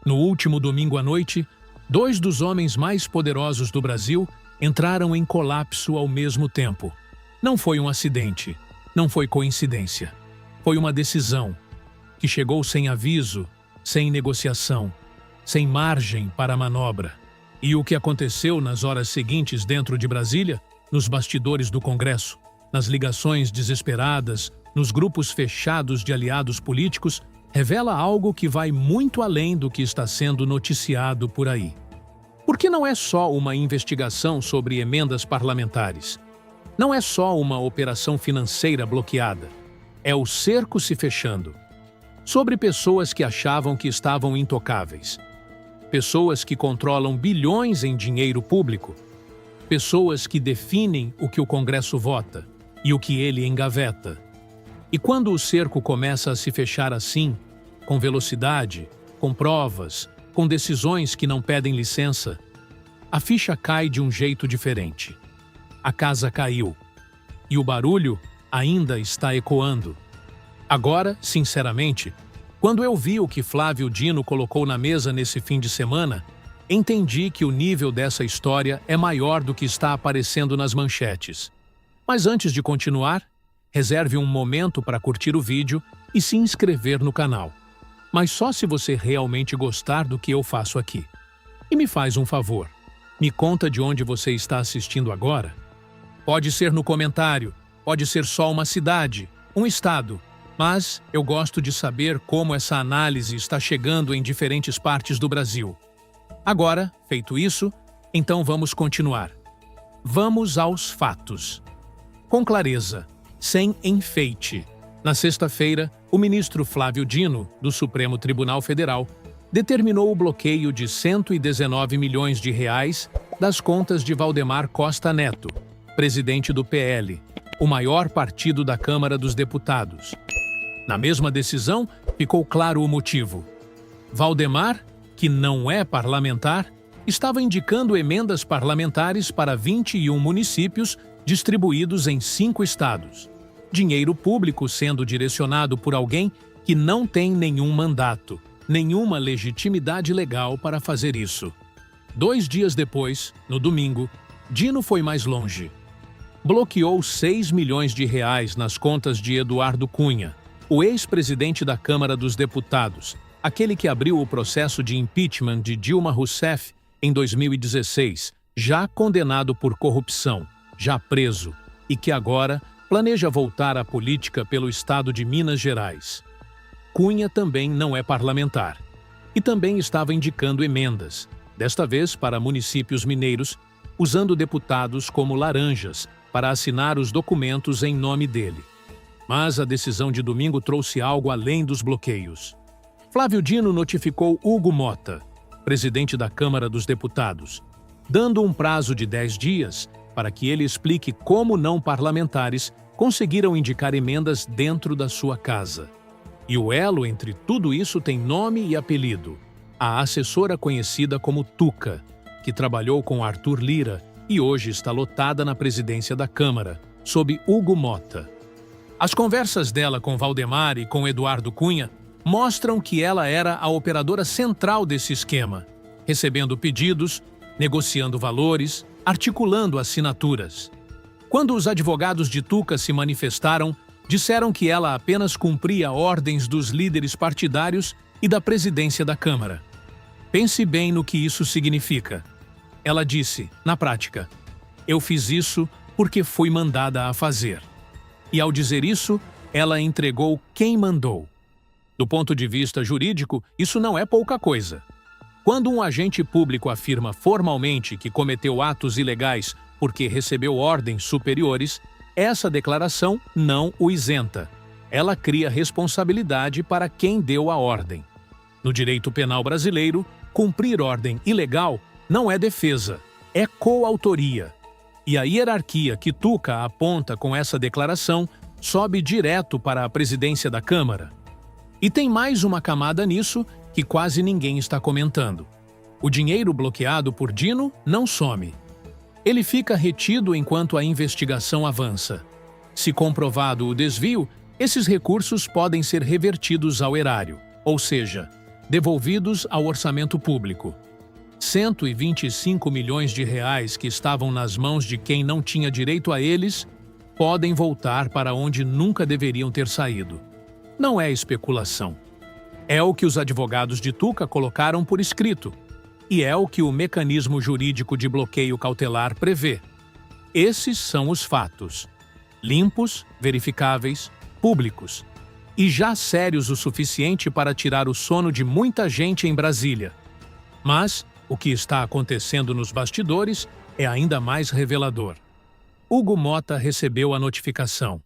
No último domingo à noite, dois dos homens mais poderosos do Brasil entraram em colapso ao mesmo tempo. Não foi um acidente, não foi coincidência. Foi uma decisão que chegou sem aviso, sem negociação, sem margem para manobra. E o que aconteceu nas horas seguintes dentro de Brasília, nos bastidores do Congresso, nas ligações desesperadas, nos grupos fechados de aliados políticos, revela algo que vai muito além do que está sendo noticiado por aí. Porque não é só uma investigação sobre emendas parlamentares. Não é só uma operação financeira bloqueada. É o cerco se fechando. Sobre pessoas que achavam que estavam intocáveis. Pessoas que controlam bilhões em dinheiro público. Pessoas que definem o que o Congresso vota e o que ele engaveta. E quando o cerco começa a se fechar assim, com velocidade, com provas, com decisões que não pedem licença, a ficha cai de um jeito diferente. A casa caiu. E o barulho ainda está ecoando. Agora, sinceramente, quando eu vi o que Flávio Dino colocou na mesa nesse fim de semana, entendi que o nível dessa história é maior do que está aparecendo nas manchetes. Mas antes de continuar, reserve um momento para curtir o vídeo e se inscrever no canal. Mas só se você realmente gostar do que eu faço aqui. E me faz um favor. Me conta de onde você está assistindo agora. Pode ser no comentário, pode ser só uma cidade, um estado, mas eu gosto de saber como essa análise está chegando em diferentes partes do Brasil. Agora, feito isso, então vamos continuar. Vamos aos fatos. Com clareza, sem enfeite. Na sexta-feira, o ministro Flávio Dino, do Supremo Tribunal Federal, determinou o bloqueio de 119 milhões de reais das contas de Valdemar Costa Neto, presidente do PL, o maior partido da Câmara dos Deputados. Na mesma decisão, ficou claro o motivo. Valdemar, que não é parlamentar, estava indicando emendas parlamentares para 21 municípios distribuídos em 5 estados. Dinheiro público sendo direcionado por alguém que não tem nenhum mandato, nenhuma legitimidade legal para fazer isso. 2 dias depois, no domingo, Dino foi mais longe. Bloqueou 6 milhões de reais nas contas de Eduardo Cunha, o ex-presidente da Câmara dos Deputados, aquele que abriu o processo de impeachment de Dilma Rousseff em 2016, já condenado por corrupção, já preso, e que agora planeja voltar à política pelo estado de Minas Gerais. Cunha também não é parlamentar e também estava indicando emendas, desta vez para municípios mineiros, usando deputados como laranjas para assinar os documentos em nome dele. Mas a decisão de domingo trouxe algo além dos bloqueios. Flávio Dino notificou Hugo Mota, presidente da Câmara dos Deputados, dando um prazo de 10 dias para que ele explique como não parlamentares conseguiram indicar emendas dentro da sua casa. E o elo entre tudo isso tem nome e apelido. A assessora conhecida como Tuca, que trabalhou com Arthur Lira e hoje está lotada na presidência da Câmara, sob Hugo Mota. As conversas dela com Valdemar e com Eduardo Cunha mostram que ela era a operadora central desse esquema, recebendo pedidos, negociando valores, articulando assinaturas. Quando os advogados de Tuca se manifestaram, disseram que ela apenas cumpria ordens dos líderes partidários e da presidência da Câmara. Pense bem no que isso significa. Ela disse, na prática, eu fiz isso porque fui mandada a fazer. E ao dizer isso, ela entregou quem mandou. Do ponto de vista jurídico, isso não é pouca coisa. Quando um agente público afirma formalmente que cometeu atos ilegais porque recebeu ordens superiores, essa declaração não o isenta. Ela cria responsabilidade para quem deu a ordem. No direito penal brasileiro, cumprir ordem ilegal não é defesa, é coautoria. E a hierarquia que Tuca aponta com essa declaração sobe direto para a presidência da Câmara. E tem mais uma camada nisso que quase ninguém está comentando. O dinheiro bloqueado por Dino não some. Ele fica retido enquanto a investigação avança. Se comprovado o desvio, esses recursos podem ser revertidos ao erário, ou seja, devolvidos ao orçamento público. 125 milhões de reais que estavam nas mãos de quem não tinha direito a eles podem voltar para onde nunca deveriam ter saído. Não é especulação. É o que os advogados de Tuca colocaram por escrito. E é o que o mecanismo jurídico de bloqueio cautelar prevê. Esses são os fatos. Limpos, verificáveis, públicos. E já sérios o suficiente para tirar o sono de muita gente em Brasília. Mas o que está acontecendo nos bastidores é ainda mais revelador. Hugo Motta recebeu a notificação.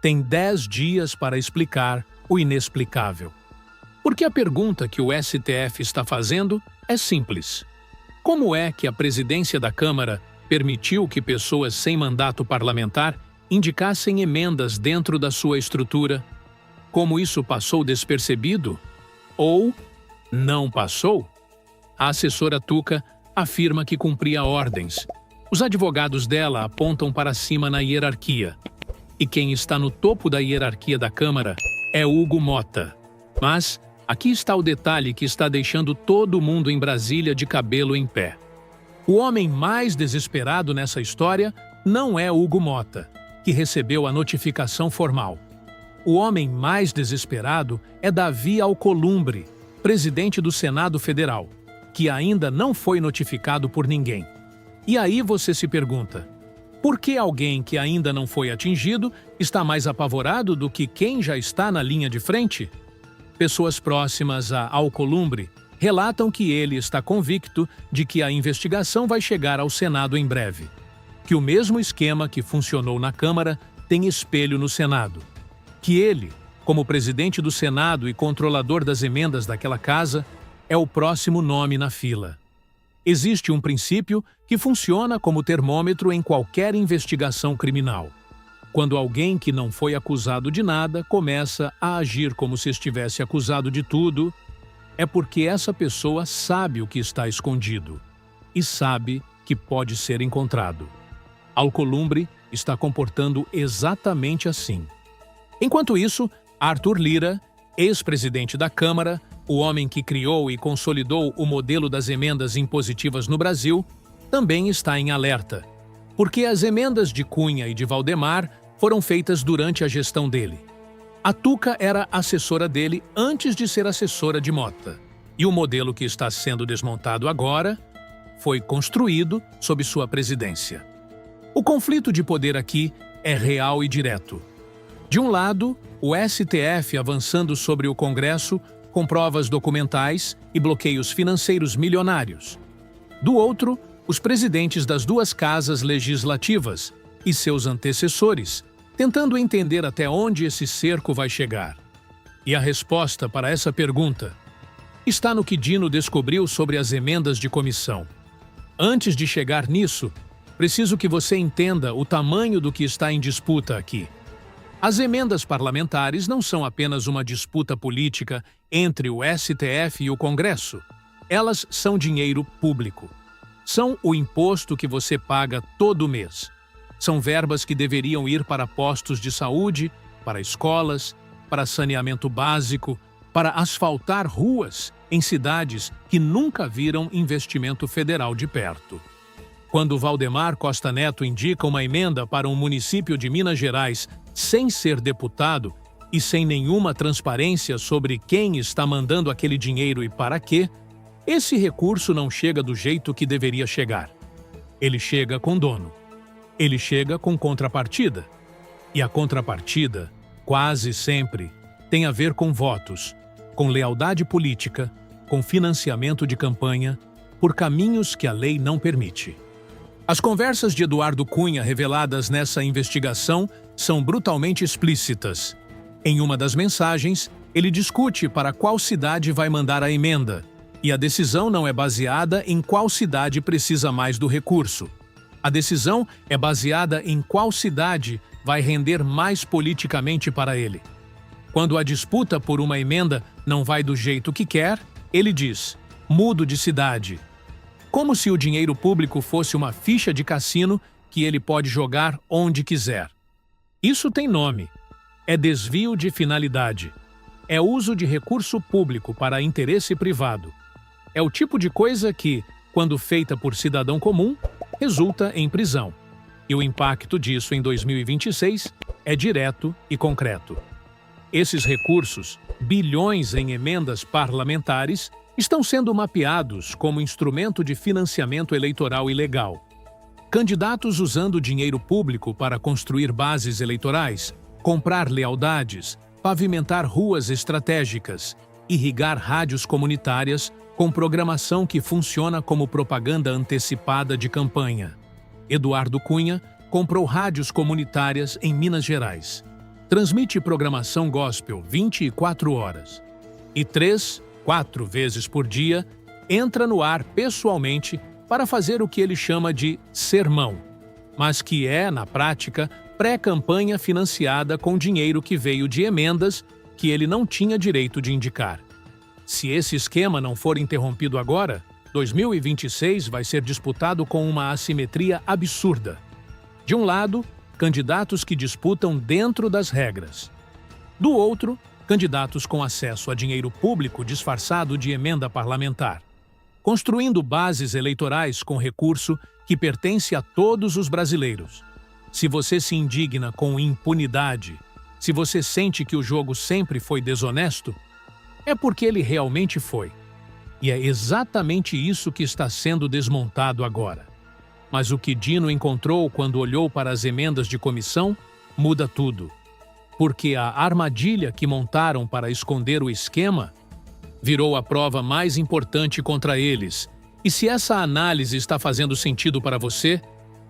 Tem 10 dias para explicar o inexplicável. Porque a pergunta que o STF está fazendo é simples. Como é que a presidência da Câmara permitiu que pessoas sem mandato parlamentar indicassem emendas dentro da sua estrutura? Como isso passou despercebido? Ou não passou? A assessora Tuca afirma que cumpria ordens. Os advogados dela apontam para cima na hierarquia. E quem está no topo da hierarquia da Câmara é Hugo Motta. Mas aqui está o detalhe que está deixando todo mundo em Brasília de cabelo em pé. O homem mais desesperado nessa história não é Hugo Motta, que recebeu a notificação formal. O homem mais desesperado é Davi Alcolumbre, presidente do Senado Federal, que ainda não foi notificado por ninguém. E aí você se pergunta, por que alguém que ainda não foi atingido está mais apavorado do que quem já está na linha de frente? Pessoas próximas a Alcolumbre relatam que ele está convicto de que a investigação vai chegar ao Senado em breve. Que o mesmo esquema que funcionou na Câmara tem espelho no Senado. Que ele, como presidente do Senado e controlador das emendas daquela casa, é o próximo nome na fila. Existe um princípio que funciona como termômetro em qualquer investigação criminal. Quando alguém que não foi acusado de nada começa a agir como se estivesse acusado de tudo, é porque essa pessoa sabe o que está escondido e sabe que pode ser encontrado. Alcolumbre está comportando exatamente assim. Enquanto isso, Arthur Lira, ex-presidente da Câmara, o homem que criou e consolidou o modelo das emendas impositivas no Brasil, também está em alerta, porque as emendas de Cunha e de Valdemar foram feitas durante a gestão dele. A Tuca era assessora dele antes de ser assessora de Motta, e o modelo que está sendo desmontado agora foi construído sob sua presidência. O conflito de poder aqui é real e direto. De um lado, o STF avançando sobre o Congresso com provas documentais e bloqueios financeiros milionários. Do outro, os presidentes das duas casas legislativas e seus antecessores, tentando entender até onde esse cerco vai chegar. E a resposta para essa pergunta está no que Dino descobriu sobre as emendas de comissão. Antes de chegar nisso, preciso que você entenda o tamanho do que está em disputa aqui. As emendas parlamentares não são apenas uma disputa política entre o STF e o Congresso. Elas são dinheiro público. São o imposto que você paga todo mês. São verbas que deveriam ir para postos de saúde, para escolas, para saneamento básico, para asfaltar ruas em cidades que nunca viram investimento federal de perto. Quando Valdemar Costa Neto indica uma emenda para um município de Minas Gerais sem ser deputado e sem nenhuma transparência sobre quem está mandando aquele dinheiro e para quê, esse recurso não chega do jeito que deveria chegar. Ele chega com dono. Ele chega com contrapartida. E a contrapartida, quase sempre, tem a ver com votos, com lealdade política, com financiamento de campanha, por caminhos que a lei não permite. As conversas de Eduardo Cunha reveladas nessa investigação são brutalmente explícitas. Em uma das mensagens, ele discute para qual cidade vai mandar a emenda, e a decisão não é baseada em qual cidade precisa mais do recurso. A decisão é baseada em qual cidade vai render mais politicamente para ele. Quando a disputa por uma emenda não vai do jeito que quer, ele diz: mudo de cidade. Como se o dinheiro público fosse uma ficha de cassino que ele pode jogar onde quiser. Isso tem nome. É desvio de finalidade. É uso de recurso público para interesse privado. É o tipo de coisa que, quando feita por cidadão comum, resulta em prisão. E o impacto disso em 2026 é direto e concreto. Esses recursos, bilhões em emendas parlamentares, estão sendo mapeados como instrumento de financiamento eleitoral ilegal. Candidatos usando dinheiro público para construir bases eleitorais, comprar lealdades, pavimentar ruas estratégicas, irrigar rádios comunitárias com programação que funciona como propaganda antecipada de campanha. Eduardo Cunha comprou rádios comunitárias em Minas Gerais. Transmite programação gospel 24 horas. E 3, 4 vezes por dia, entra no ar pessoalmente para fazer o que ele chama de sermão, mas que é, na prática, pré-campanha financiada com dinheiro que veio de emendas que ele não tinha direito de indicar. Se esse esquema não for interrompido agora, 2026 vai ser disputado com uma assimetria absurda. De um lado, candidatos que disputam dentro das regras. Do outro, candidatos com acesso a dinheiro público disfarçado de emenda parlamentar, construindo bases eleitorais com recurso que pertence a todos os brasileiros. Se você se indigna com impunidade, se você sente que o jogo sempre foi desonesto, é porque ele realmente foi. E é exatamente isso que está sendo desmontado agora. Mas o que Dino encontrou quando olhou para as emendas de comissão muda tudo. Porque a armadilha que montaram para esconder o esquema virou a prova mais importante contra eles. E se essa análise está fazendo sentido para você,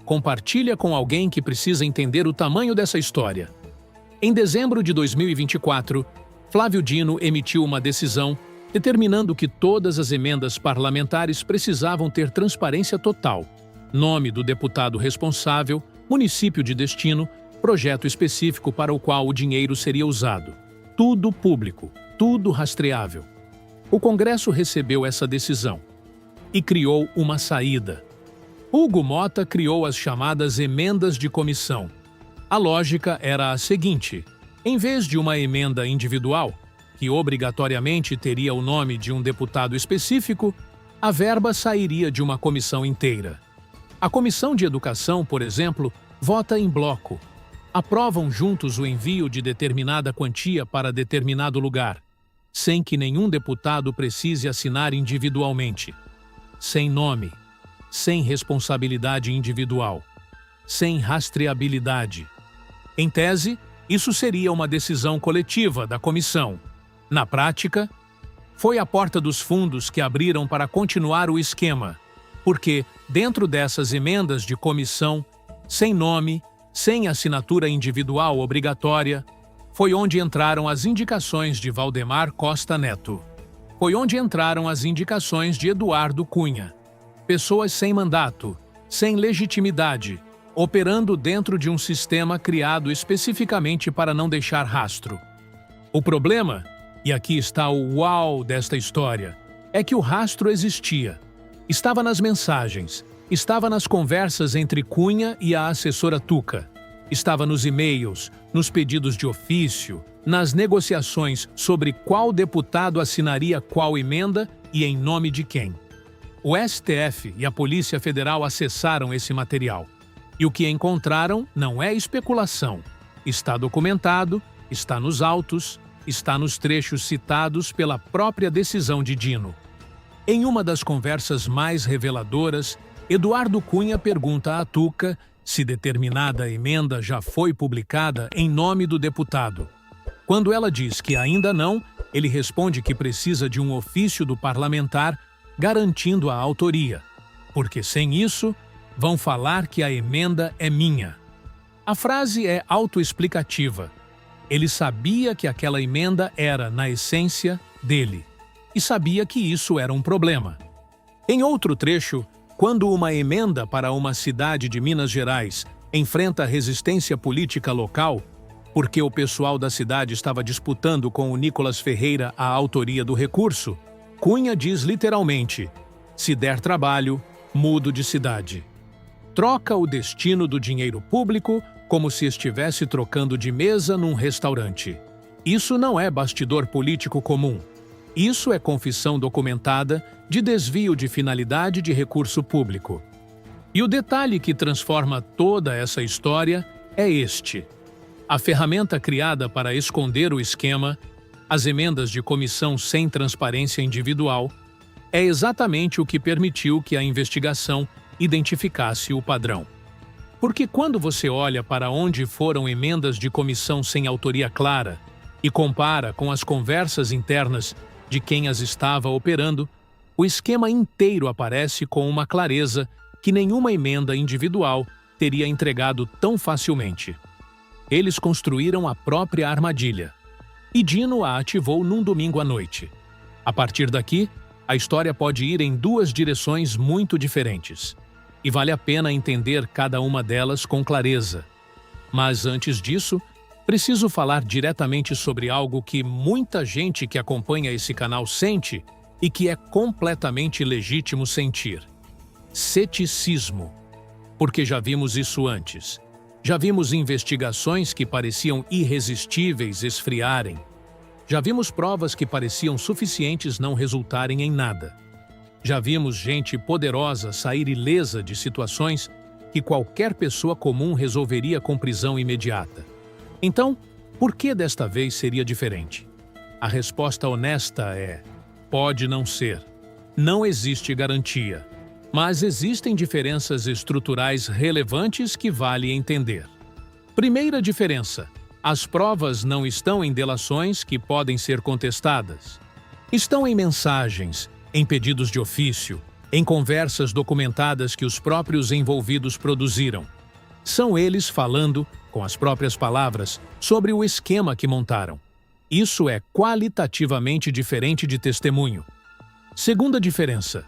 compartilha com alguém que precisa entender o tamanho dessa história. Em dezembro de 2024, Flávio Dino emitiu uma decisão determinando que todas as emendas parlamentares precisavam ter transparência total, nome do deputado responsável, município de destino, projeto específico para o qual o dinheiro seria usado. Tudo público, tudo rastreável. O Congresso recebeu essa decisão e criou uma saída. Hugo Mota criou as chamadas emendas de comissão. A lógica era a seguinte: em vez de uma emenda individual, que obrigatoriamente teria o nome de um deputado específico, a verba sairia de uma comissão inteira. A Comissão de Educação, por exemplo, vota em bloco. Aprovam juntos o envio de determinada quantia para determinado lugar, sem que nenhum deputado precise assinar individualmente. Sem nome, sem responsabilidade individual, sem rastreabilidade. Em tese, isso seria uma decisão coletiva da comissão. Na prática, foi a porta dos fundos que abriram para continuar o esquema, porque, dentro dessas emendas de comissão, sem nome, sem assinatura individual obrigatória, foi onde entraram as indicações de Valdemar Costa Neto. Foi onde entraram as indicações de Eduardo Cunha. Pessoas sem mandato, sem legitimidade, operando dentro de um sistema criado especificamente para não deixar rastro. O problema, e aqui está o uau desta história, é que o rastro existia. Estava nas mensagens, estava nas conversas entre Cunha e a assessora Tuca, estava nos e-mails, nos pedidos de ofício, nas negociações sobre qual deputado assinaria qual emenda e em nome de quem. O STF e a Polícia Federal acessaram esse material. E o que encontraram não é especulação. Está documentado, está nos autos, está nos trechos citados pela própria decisão de Dino. Em uma das conversas mais reveladoras, Eduardo Cunha pergunta a Tuca se determinada emenda já foi publicada em nome do deputado. Quando ela diz que ainda não, ele responde que precisa de um ofício do parlamentar garantindo a autoria, porque sem isso, vão falar que a emenda é minha. A frase é autoexplicativa. Ele sabia que aquela emenda era, na essência, dele, e sabia que isso era um problema. Em outro trecho, quando uma emenda para uma cidade de Minas Gerais enfrenta resistência política local, porque o pessoal da cidade estava disputando com o Nicolas Ferreira a autoria do recurso, Cunha diz literalmente: se der trabalho, mudo de cidade. Troca o destino do dinheiro público como se estivesse trocando de mesa num restaurante. Isso não é bastidor político comum. Isso é confissão documentada de desvio de finalidade de recurso público. E o detalhe que transforma toda essa história é este: a ferramenta criada para esconder o esquema, as emendas de comissão sem transparência individual, é exatamente o que permitiu que a investigação identificasse o padrão. Porque quando você olha para onde foram emendas de comissão sem autoria clara e compara com as conversas internas de quem as estava operando, o esquema inteiro aparece com uma clareza que nenhuma emenda individual teria entregado tão facilmente. Eles construíram a própria armadilha. E Dino a ativou num domingo à noite. A partir daqui, a história pode ir em duas direções muito diferentes. E vale a pena entender cada uma delas com clareza. Mas antes disso, preciso falar diretamente sobre algo que muita gente que acompanha esse canal sente e que é completamente legítimo sentir: ceticismo. Porque já vimos isso antes. Já vimos investigações que pareciam irresistíveis esfriarem. Já vimos provas que pareciam suficientes não resultarem em nada. Já vimos gente poderosa sair ilesa de situações que qualquer pessoa comum resolveria com prisão imediata. Então, por que desta vez seria diferente? A resposta honesta é: pode não ser. Não existe garantia. Mas existem diferenças estruturais relevantes que vale entender. Primeira diferença: as provas não estão em delações que podem ser contestadas. Estão em mensagens, em pedidos de ofício, em conversas documentadas que os próprios envolvidos produziram. São eles falando, com as próprias palavras, sobre o esquema que montaram. Isso é qualitativamente diferente de testemunho. Segunda diferença: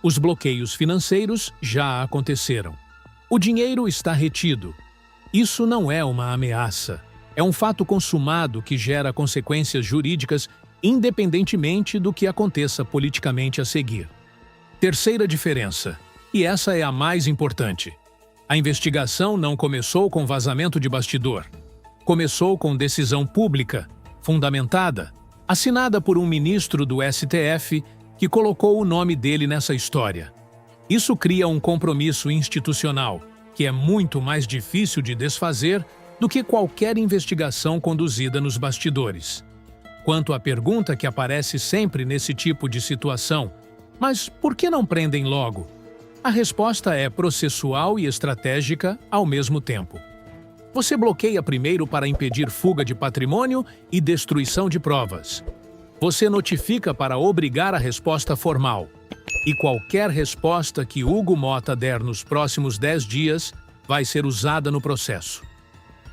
os bloqueios financeiros já aconteceram. O dinheiro está retido. Isso não é uma ameaça. É um fato consumado que gera consequências jurídicas independentemente do que aconteça politicamente a seguir. Terceira diferença, e essa é a mais importante: a investigação não começou com vazamento de bastidor. Começou com decisão pública, fundamentada, assinada por um ministro do STF que colocou o nome dele nessa história. Isso cria um compromisso institucional, que é muito mais difícil de desfazer do que qualquer investigação conduzida nos bastidores. Quanto à pergunta que aparece sempre nesse tipo de situação: mas por que não prendem logo? A resposta é processual e estratégica ao mesmo tempo. Você bloqueia primeiro para impedir fuga de patrimônio e destruição de provas. Você notifica para obrigar a resposta formal. E qualquer resposta que Hugo Motta der nos próximos 10 dias vai ser usada no processo.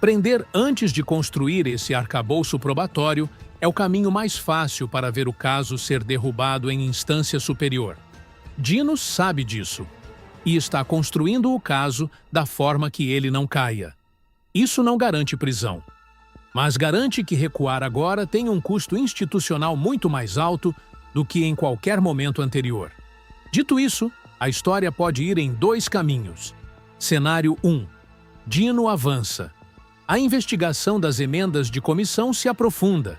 Prender antes de construir esse arcabouço probatório é o caminho mais fácil para ver o caso ser derrubado em instância superior. Dino sabe disso e está construindo o caso da forma que ele não caia. Isso não garante prisão, mas garante que recuar agora tem um custo institucional muito mais alto do que em qualquer momento anterior. Dito isso, a história pode ir em dois caminhos. Cenário 1. Dino avança. A investigação das emendas de comissão se aprofunda.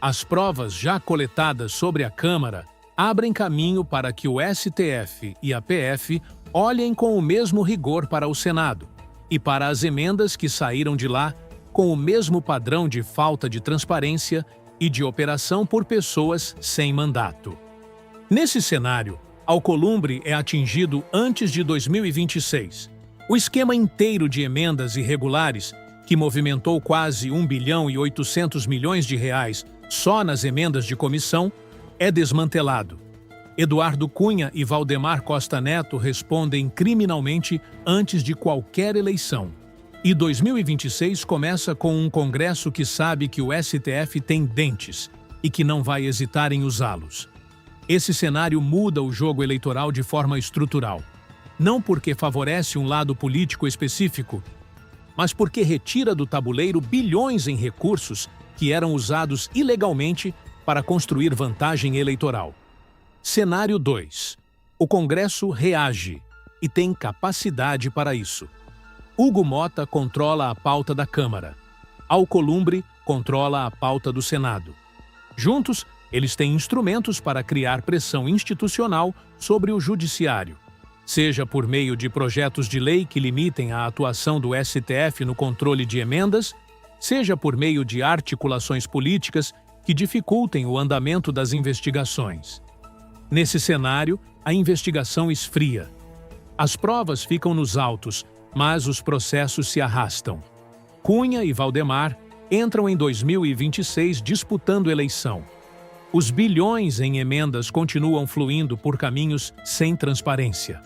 As provas já coletadas sobre a Câmara abrem caminho para que o STF e a PF olhem com o mesmo rigor para o Senado e para as emendas que saíram de lá com o mesmo padrão de falta de transparência e de operação por pessoas sem mandato. Nesse cenário, Alcolumbre é atingido antes de 2026. O esquema inteiro de emendas irregulares, que movimentou quase 1 bilhão e 800 milhões de reais só nas emendas de comissão, é desmantelado. Eduardo Cunha e Valdemar Costa Neto respondem criminalmente antes de qualquer eleição. E 2026 começa com um Congresso que sabe que o STF tem dentes e que não vai hesitar em usá-los. Esse cenário muda o jogo eleitoral de forma estrutural. Não porque favorece um lado político específico, mas porque retira do tabuleiro bilhões em recursos que eram usados ilegalmente para construir vantagem eleitoral. Cenário 2. O Congresso reage e tem capacidade para isso. Hugo Motta controla a pauta da Câmara. Alcolumbre controla a pauta do Senado. Juntos, eles têm instrumentos para criar pressão institucional sobre o Judiciário, seja por meio de projetos de lei que limitem a atuação do STF no controle de emendas, seja por meio de articulações políticas que dificultem o andamento das investigações. Nesse cenário, a investigação esfria. As provas ficam nos autos, mas os processos se arrastam. Cunha e Valdemar entram em 2026 disputando eleição. Os bilhões em emendas continuam fluindo por caminhos sem transparência.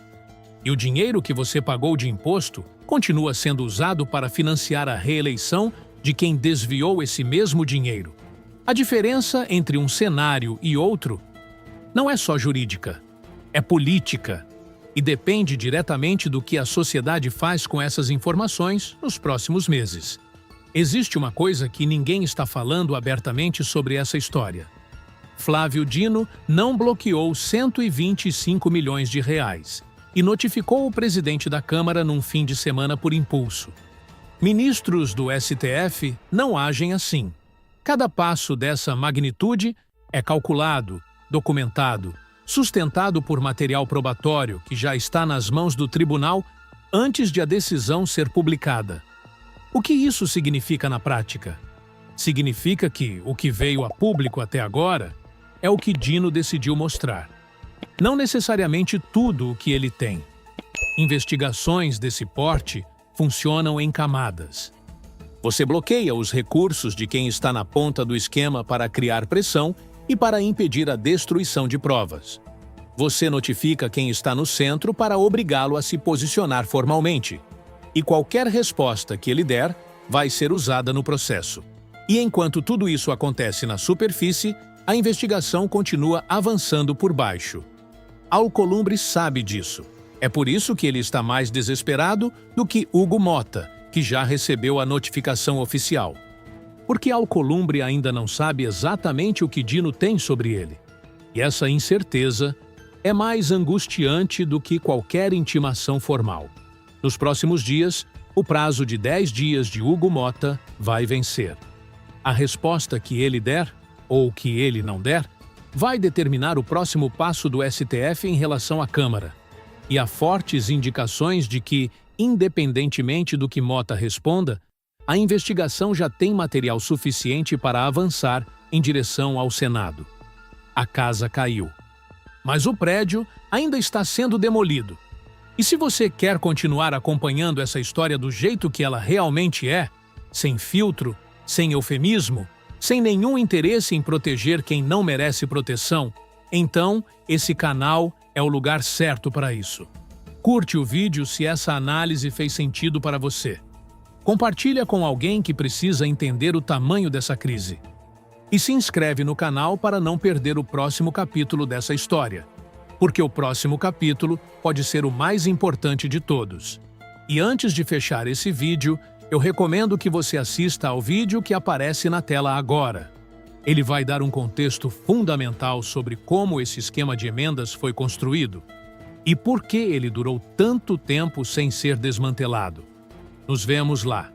E o dinheiro que você pagou de imposto continua sendo usado para financiar a reeleição de quem desviou esse mesmo dinheiro. A diferença entre um cenário e outro não é só jurídica, é política e depende diretamente do que a sociedade faz com essas informações nos próximos meses. Existe uma coisa que ninguém está falando abertamente sobre essa história. Flávio Dino não bloqueou 125 milhões de reais e notificou o presidente da Câmara num fim de semana por impulso. Ministros do STF não agem assim. Cada passo dessa magnitude é calculado, documentado, sustentado por material probatório que já está nas mãos do tribunal antes de a decisão ser publicada. O que isso significa na prática? Significa que o que veio a público até agora é o que Dino decidiu mostrar. Não necessariamente tudo o que ele tem. Investigações desse porte funcionam em camadas. Você bloqueia os recursos de quem está na ponta do esquema para criar pressão e para impedir a destruição de provas. Você notifica quem está no centro para obrigá-lo a se posicionar formalmente. E qualquer resposta que ele der vai ser usada no processo. E enquanto tudo isso acontece na superfície, a investigação continua avançando por baixo. Alcolumbre sabe disso. É por isso que ele está mais desesperado do que Hugo Motta, que já recebeu a notificação oficial. Porque Alcolumbre ainda não sabe exatamente o que Dino tem sobre ele. E essa incerteza é mais angustiante do que qualquer intimação formal. Nos próximos dias, o prazo de 10 dias de Hugo Motta vai vencer. A resposta que ele der, ou que ele não der, vai determinar o próximo passo do STF em relação à Câmara. E há fortes indicações de que, independentemente do que Motta responda, a investigação já tem material suficiente para avançar em direção ao Senado. A casa caiu. Mas o prédio ainda está sendo demolido. E se você quer continuar acompanhando essa história do jeito que ela realmente é, sem filtro, sem eufemismo, sem nenhum interesse em proteger quem não merece proteção, então esse canal é o lugar certo para isso. Curte o vídeo se essa análise fez sentido para você. Compartilha com alguém que precisa entender o tamanho dessa crise. E se inscreve no canal para não perder o próximo capítulo dessa história. Porque o próximo capítulo pode ser o mais importante de todos. E antes de fechar esse vídeo, eu recomendo que você assista ao vídeo que aparece na tela agora. Ele vai dar um contexto fundamental sobre como esse esquema de emendas foi construído e por que ele durou tanto tempo sem ser desmantelado. Nos vemos lá.